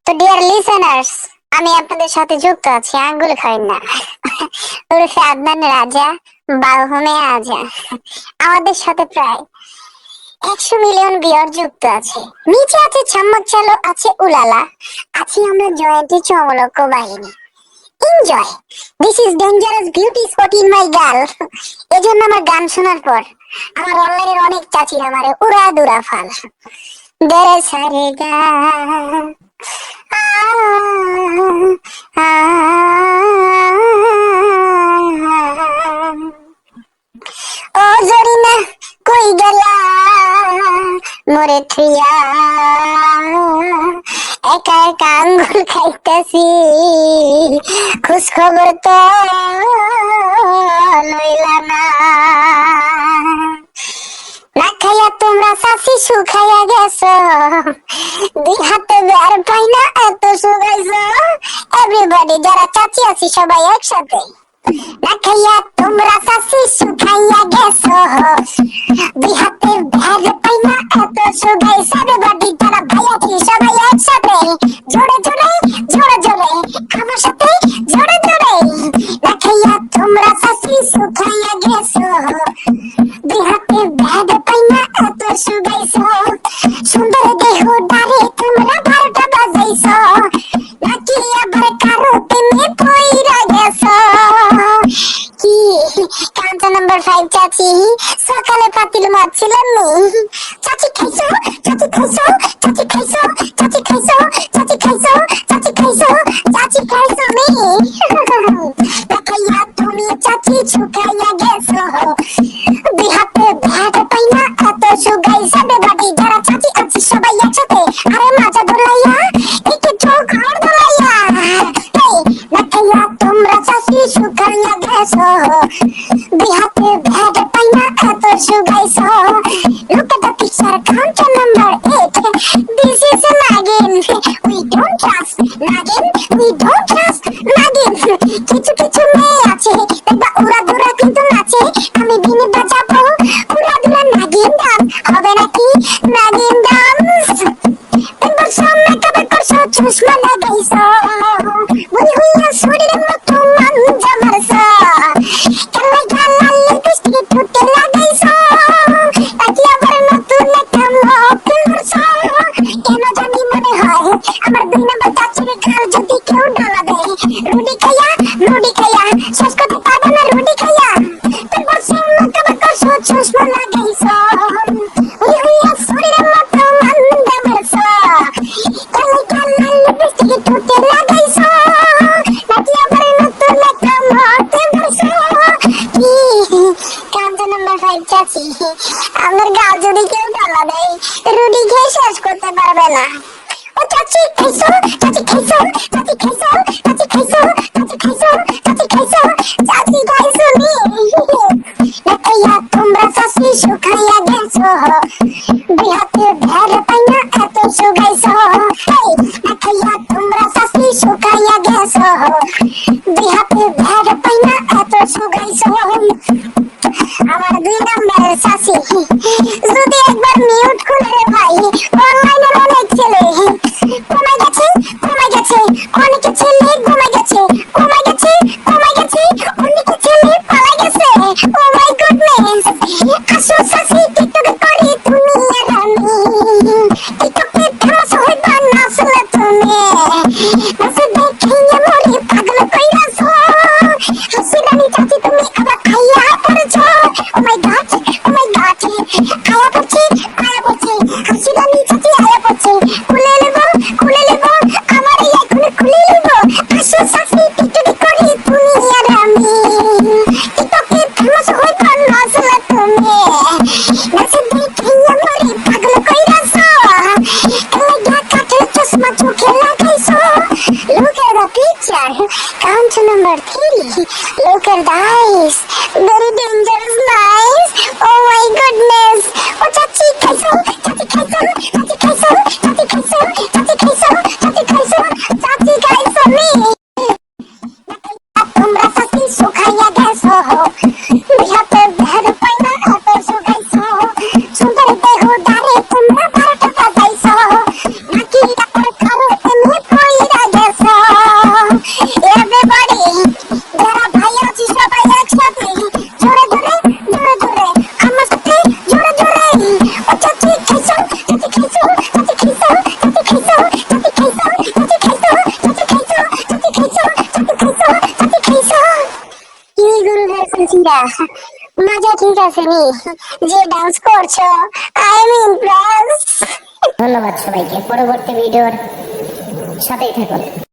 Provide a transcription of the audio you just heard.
তো dear listeners, আমি আপনাদের সাথে যুক্ত আছি আঙ্গুল খাইন না ওরফে আদনান রাজা বালহমে আজা। আমাদের সাথে প্রায় 100 মিলিয়ন ভিউয়ার যুক্ত আছে। নিচে আছে ছাম্মক চালো, আছে উলালা, আছি আমরা জয়ন্তী চমলক্ষ বাহিনী। Enjoy, this is dangerous beauty spot in my girl. এজন্য আমার গান শোনার পর আমার অনলাইনের অনেক চাচির আমারে উড়া দুরা ফাল দেরে সারে গা ও জরিনা কই গেলা মোরে থুইয়া, একা একা আঙ্গুল খাইতেছি, খোঁজ খবর তো লইলা না। না খাইয়া তোমরা চাষি শুকাইয়া গেছো, দুই হাতে বের পাই না এত শুকাইছো। এভরিবডি যারা চাচি আছি সবাই একসাথে। না খাইয়া তোমরা চাষি শুকাইয়া গেছো, দুই হাতে বের পাই না এত শুকাইছো। এভরিবডি যারা ভাই আছি সবাই একসাথে, জোরে জোরে জোরে জোরে আমার সাথে জোরে জোরে। না খাইয়া তোমরা চাষি শুকাইয়া গেছো, দুই হাতে বের পাই না এত শুকাইছো। সুন্দর দেহ দারে তোমরা 12টা বাজাইছো, নাকি আবার কারো প্রেমে পইরা গেছো। কি কাঞ্চা নাম্বার 5 চাচি সকালে পাতিল মারছিলেন নি? চাচি খাইছো, চাচি খাইছো, চাচি খাইছো, চাচি খাইছো, চাচি খাইছো, চাচি খাইছো, চাচি খাইছো নি? দেখাইয়া তুমি চাচি শুকাইয়া গেছো, দুই হাতে ভেড় পাই না এত শুকাইছো। বেবাদি যারা চাচি আছি সবাই একসাথে, আরে মাজা ধরাইয়া একটু চোখ আর ধরাইয়া। দেখাইয়া তোমরা চাচি শুকাইয়া গেছো, দুই হাতে ভেড় পাই না এত শুকাইছো। Look at the picture, counter number 8. This is a Nagin. We don't trust Nagin. We don't trust Nagin. কিছু কিছু মেয়ে আছে দেখবা উড়া দুরা কিন্তু নাচে। আমি বিনি বাজাবো উড়া দুরা নাগিন গান, হবে নাকি নাগিন ডান্স? একবার সামনে কাবে করছো, চশমা লাগাইছো, বুড়ি হইয়া শরীরের মতো মাঞ্জা মারছো, কালা কালা লিপস্টিক ঠোঁটে লাগাইছো, নাকি আবার নতুন একটা মুখ করছো। কেন জানি মনে হয় আমার 2 নম্বর চাচির গাল যদি কেউ ডালা দেয়, রুটি খাইয়া শেষ করতে পারবে না রুটি খাইয়া। তারপর সামনে কাবে করছো, চশমা লাগাইছো, বুড়ি হইয়া শরীরের মতো মাঞ্জা মারছো, কালা কালা লিপস্টিক ঠোঁটে লাগাইছো, নাকি আবার নতুন একটা মুখ করছো। কি কাঞ্চা নাম্বার 5 চাচি, আমার গাল যদি কেউ ডালা দেয়, রুটি খেয়ে শেষ করতে পারবে না। ও চাচি খাইছো, চাচি খাইছো, চাচি খাইছো, চাচি খাইছো, চাচি খাইছো, চাচি খাইছো, চাচি খাইছো নি? দেখাইয়া তোমরা চাচি শুকাইয়া গেছো, দুই হাতে ভেড় পাই না এত শুকাইছো। দেখাইয়া তোমরা চাচি শুকাইয়া গেছো, দুই হাতে ভেড় পাই না এত শুকাইছো। আমার 2 নম্বরের চাচি যদি একবার মিউট করে রে ভাই, অনলাইনের অনেক ছেলে কমে গেছে, কমে গেছে, অনেকে ছেলে কমে গেছে, কমে গেছে, কমে গেছে, অনেকে ছেলে পালা গেছে। ও মাই গুডনেস, আসো চাচি টিকটকে করি তুমি আর আমি, টিকটকে ফেমাস হইবা নাচলে তুমি, নাচে দেখাইয়া মরি পাগল কইরাছো। হাসি রানী চাচি তুমি আবার আইয়া পড়েছো। ও মাই গড, ও মাই গড, আয়া পড়ছে, আয়া পড়ছে, হাসি রানী চাচি আয়া পড়ছে। খুলে নেব, খুলে নেব, আমার এই এখনই খুলে নেব। আসো চাচি টিকটকে করি তুমি আর আমি, টিকটকে ফেমাস হইবা নাচলে তুমি, নাচে দেখাইয়া মরি পাগল কইরাছো, কালা কাঠের চশমা চোখে লাগাইছো। Look at the picture, count number 3. Look at the eyes, very dangerous eyes. Oh my goodness. Oh চাচি খাইছো, চাচি খাইছো, চাচি খাইছো, চাচি খাইছো, চাচি খাইছো, চাচি খাইছো, চাচি খাইছো নি? তোমরা চাচি শুকাইয়া গেছো, দুই হাতে ভেড় পাই না এত শুকাইছো। সুন্দর দেহ দারে তোমরা 12টা বাজাইছো, নাকি আবার কারো প্রেমে মজা ঠিক আছে নি, যে ডান্স করছো আই এম ইমপ্রেস। ধন্যবাদ সবাইকে, পরবর্তী ভিডিওর সাথেই থাকুন।